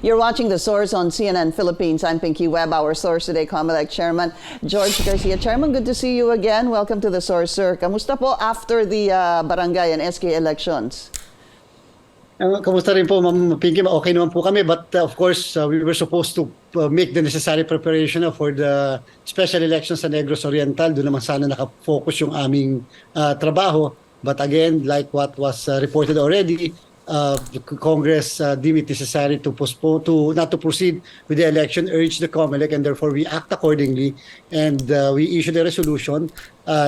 You're watching The Source on CNN Philippines. I'm Pinky Webb. Our source today, Comelec Chairman George Garcia. Chairman, good to see you again. Welcome to The Source, sir. Kamusta po after the barangay and SK elections? Kamusta rin po, Ma'am Pinky? Okay naman po kami, but of course, we were supposed to make the necessary preparation for the special elections sa Negros Oriental. Doon naman sana nakafocus yung aming trabaho. But again, like what was reported already, the Congress deemed it necessary to postpone, not to proceed with the election, urged the Comelec, and therefore we act accordingly. And we issued a resolution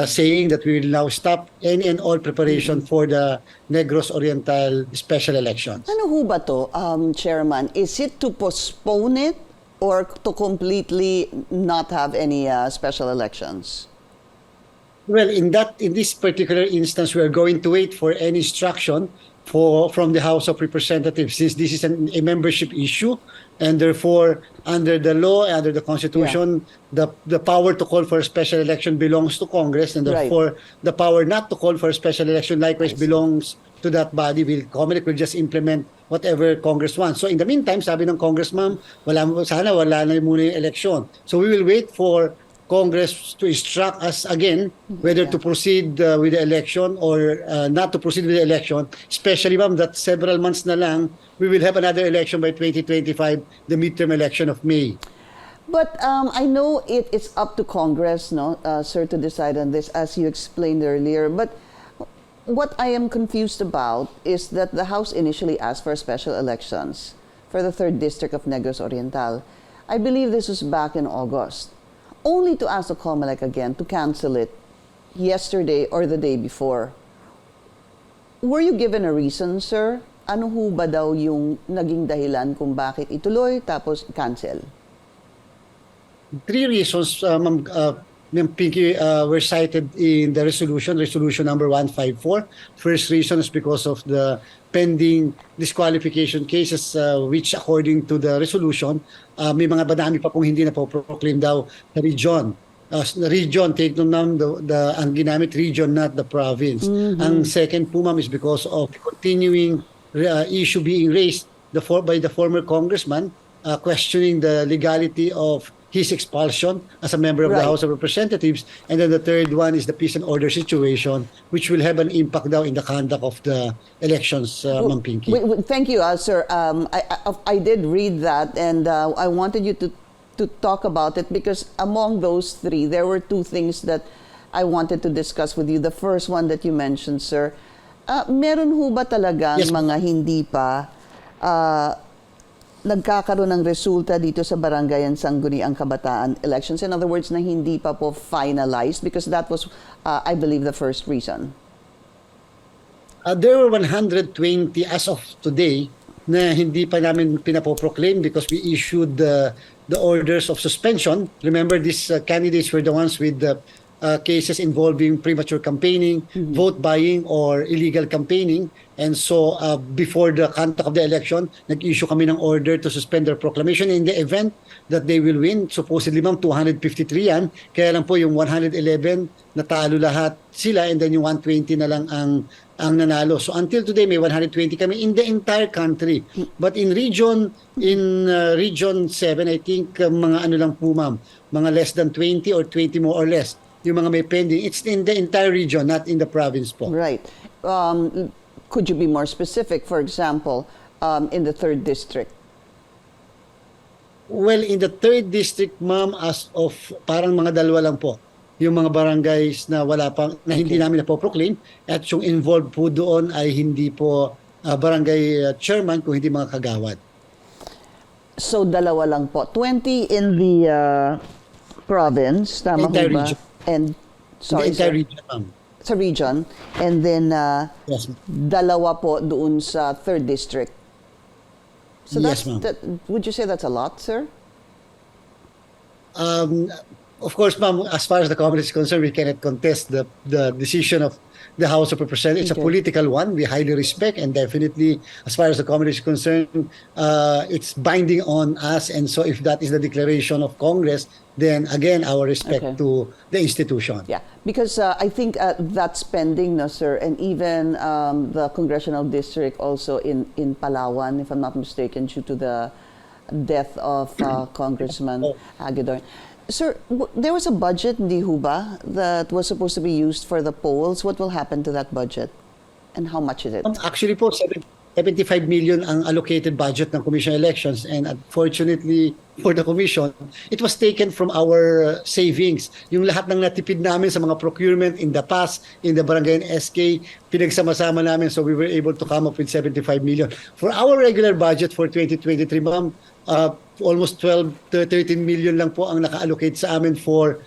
saying that we will now stop any and all preparation for the Negros Oriental special elections. Ano ho ba to, Chairman? Is it to postpone it or to completely not have any special elections? Well, in this particular instance, we are going to wait for any instruction from the House of Representatives, since this is a membership issue, and therefore, under the law, under the Constitution, the power to call for a special election belongs to Congress, and therefore, the power not to call for a special election likewise belongs to that body. Comelec will just implement whatever Congress wants. So in the meantime, sabi ng Congressman, sana wala na muna yung election. So we will wait for Congress to instruct us again whether to proceed with the election or not to proceed with the election, especially, ma'am, that several months na lang, we will have another election by 2025, the midterm election of May. But I know it's up to Congress, no, sir, to decide on this, as you explained earlier. But what I am confused about is that the House initially asked for special elections for the 3rd District of Negros Oriental. I believe this was back in August, only to ask the Comelec again to cancel it yesterday or the day before. Were you given a reason, sir? Ano ho ba daw yung naging dahilan kung bakit ituloy tapos cancel? 3 reasons, Ma'am Pinky, were cited in the resolution number 154. First reason is because of the pending disqualification cases, which according to the resolution, may mga badami pa pong hindi na po proclaim daw sa region. The region, take note, ma'am, ang ginamit region, not the province. Ang second po, ma'am, is because of continuing issue being raised by the former congressman, questioning the legality of his expulsion as a member of the House of Representatives. And then the third one is the peace and order situation, which will have an impact daw in the conduct of the elections, Ma'am Pinky. Thank you, sir. I did read that, and I wanted you to talk about it because among those 3, there were 2 things that I wanted to discuss with you. The first one that you mentioned, sir, meron ho ba talagang mga hindi pa nagkakaroon ng resulta dito sa Barangayan Sangguniang Kabataan elections? In other words, na hindi pa po finalized, because that was, I believe, the first reason. There were 120 as of today na hindi pa namin pinapoproclaim because we issued the orders of suspension. Remember, these candidates were the ones with the cases involving premature campaigning, vote buying, or illegal campaigning. And so before the conduct of the election, nag-issue kami ng order to suspend their proclamation in the event that they will win. Supposedly, ma'am, 253 yan. Kaya lang po yung 111, natalo lahat sila, and then yung 120 na lang ang nanalo. So until today, may 120 kami in the entire country. But in region 7, I think mga ano lang po, ma'am, mga less than 20 or 20 more or less yung mga may pending. It's in the entire region, not in the province po. Right. Could you be more specific, for example, in the 3rd District? Well, in the 3rd District, ma'am, as of parang mga 2 lang po yung mga barangays na wala pang, na hindi namin napoproclaim, at yung involved po doon ay hindi po barangay chairman, kung hindi mga kagawad. So 2 lang po. 20 in the province, tama entire ba? Region. And sorry, the entire sir. region, ma'am. Sa region, and then Yes, 2 po doon sa 3rd District. So yes, that's, would you say that's a lot, sir? Of course, ma'am, as far as the Comelec is concerned, we cannot contest the decision of the House of Representatives. It's a political one. We highly respect, and definitely, as far as the Comelec is concerned, it's binding on us. And so if that is the declaration of Congress, then again, our respect to the institution. Yeah, because I think that's pending, no, sir, and even the congressional district also in Palawan, if I'm not mistaken, due to the death of Congressman Aguilar. Sir, there was a budget, hindi ho ba, that was supposed to be used for the polls. What will happen to that budget? And how much is it? Actually po, 75 million ang allocated budget ng Commission on Elections, and unfortunately for the Commission, it was taken from our savings. Yung lahat ng natipid namin sa mga procurement in the past, in the barangay and SK, pinagsama-sama namin, so we were able to come up with 75 million. For our regular budget for 2023, ma'am, almost 12 to 13 million lang po ang naka-allocate sa amin for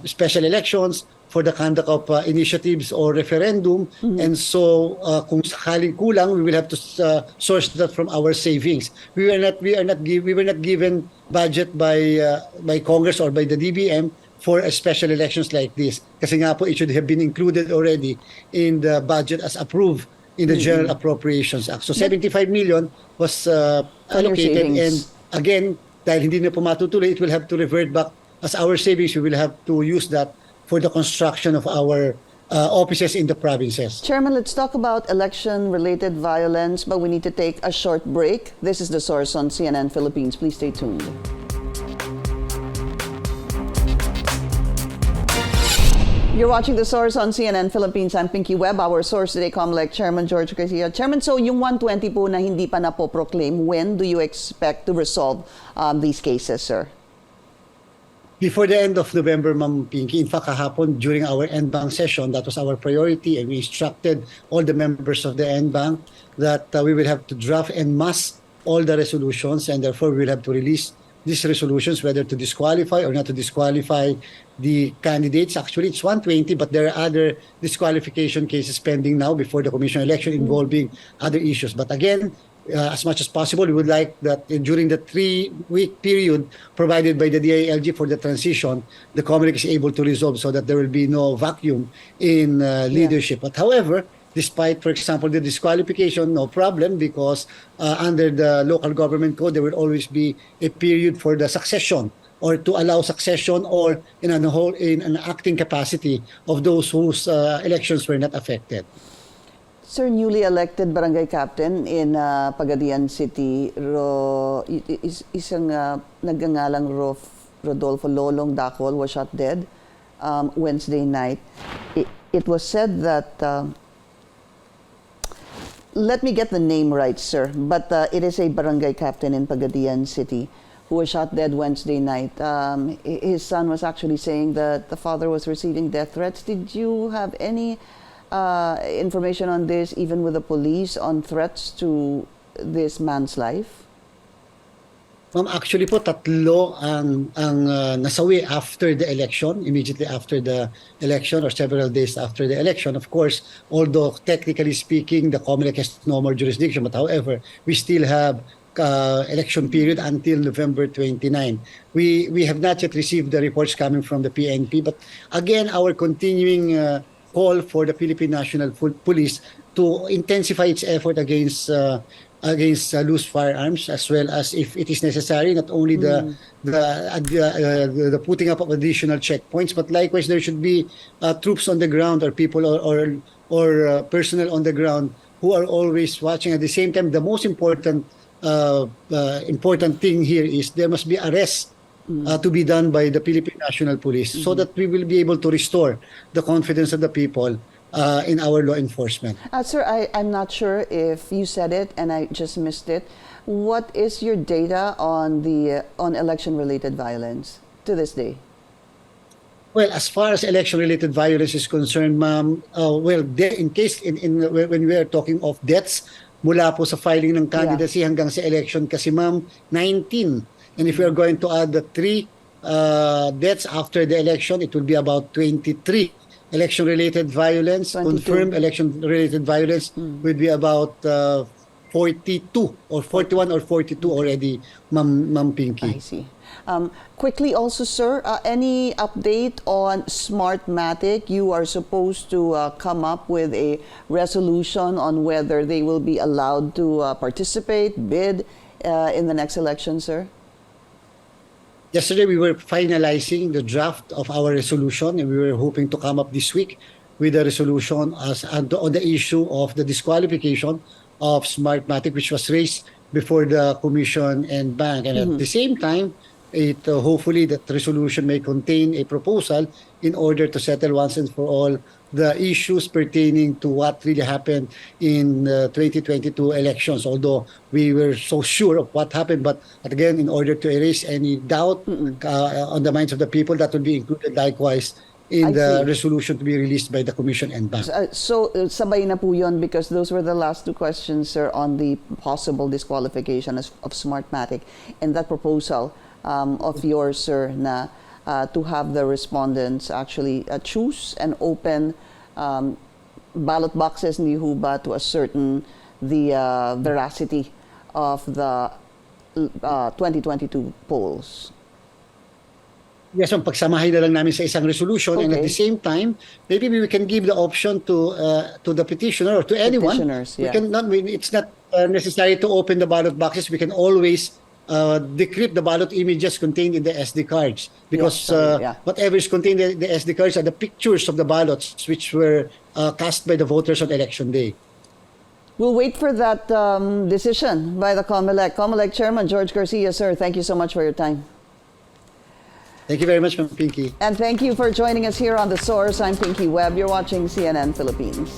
special elections, for the conduct of initiatives or referendum. And so kung sakaling kulang, we will have to source that from our savings. We were not given budget by Congress or by the DBM for a special elections like this. Kasi nga po, it should have been included already in the budget as approved in the General Appropriations Act. So 75 million was allocated, and again, dahil hindi na po matutuloy, it will have to revert back as our savings. We will have to use that for the construction of our offices in the provinces. Chairman, let's talk about election-related violence, but we need to take a short break. This is The Source on CNN Philippines. Please stay tuned. You're watching The Source on CNN Philippines. I'm Pinky Webb. Our source today, Comelec Chairman George Garcia. Chairman, so yung 120 po na hindi pa napoproclaim, when do you expect to resolve these cases, sir? Before the end of November, Ma'am Pinky. In fact, kahapon during our NBank session, that was our priority, and we instructed all the members of the NBank that we will have to draft en masse all the resolutions, and therefore we will have to release these resolutions, whether to disqualify or not to disqualify the candidates. Actually, it's 120, but there are other disqualification cases pending now before the Commission on Election involving other issues. But again, as much as possible, we would like that during the 3-week period provided by the DILG for the transition, the Comelec is able to resolve so that there will be no vacuum in leadership. But however, despite, for example, the disqualification, no problem, because under the local government code, there will always be a period for the succession, or to allow succession, or in an acting capacity of those whose elections were not affected. Sir, newly elected barangay captain in Pagadian City, isang nagngangalang Rodolfo Lolong Dacol was shot dead Wednesday night. It was said that, let me get the name right, sir, but it is a barangay captain in Pagadian City who was shot dead Wednesday night. His son was actually saying that the father was receiving death threats. Did you have any information on this, even with the police, on threats to this man's life? Actually po, tatlo ang nasawi after the election, immediately after the election or several days after the election. Of course, although technically speaking, the Comelec has no more jurisdiction, but however, we still have election period until November 29. We have not yet received the reports coming from the PNP, but again, our continuing call for the Philippine National Police to intensify its effort against loose firearms, as well as, if it is necessary, not only the putting up of additional checkpoints, but likewise there should be troops on the ground, or people or personnel on the ground who are always watching. At the same time, the most important thing here is there must be arrests to be done by the Philippine National Police, so that we will be able to restore the confidence of the people in our law enforcement. Sir, I'm not sure if you said it and I just missed it. What is your data on election-related violence to this day? Well, as far as election-related violence is concerned, ma'am, when we are talking of deaths, mula po sa filing ng candidacy hanggang sa election, kasi ma'am, 19. And if we are going to add the 3 deaths after the election, it will be about 23. Election-related violence, 22. confirmed election-related violence would be about 42 or 41 or 42 already, Ma'am Pinky. I see. Quickly also, sir, any update on Smartmatic? You are supposed to come up with a resolution on whether they will be allowed to participate, bid in the next election, sir? Yesterday, we were finalizing the draft of our resolution, and we were hoping to come up this week with a resolution on the issue of the disqualification of Smartmatic, which was raised before the Commission and Bank. And at the same time, it hopefully that resolution may contain a proposal in order to settle once and for all the issues pertaining to what really happened in 2022 elections. Although we were so sure of what happened, but again, in order to erase any doubt on the minds of the people, that will be included likewise in I the see. resolution to be released by the Commission and Bank. So, sabay na po yun because those were the last two questions, sir, on the possible disqualification of Smartmatic and that proposal of yours, sir, na to have the respondents actually choose and open ballot boxes ni ho ba to ascertain the veracity of the 2022 polls. Yes, ang pagsamahin na lang namin sa isang resolution, and at Okay. the same time, maybe we can give the option to the petitioner or to anyone. Petitioners, yeah. It's not necessary to open the ballot boxes. We can always decrypt the ballot images contained in the SD cards, because whatever is contained in the SD cards are the pictures of the ballots which were cast by the voters on election day. We'll wait for that decision by the Comelec. Comelec Chairman George Garcia, sir, thank you so much for your time. Thank you very much, Ma'am Pinky. And thank you for joining us here on The Source. I'm Pinky Webb. You're watching CNN Philippines.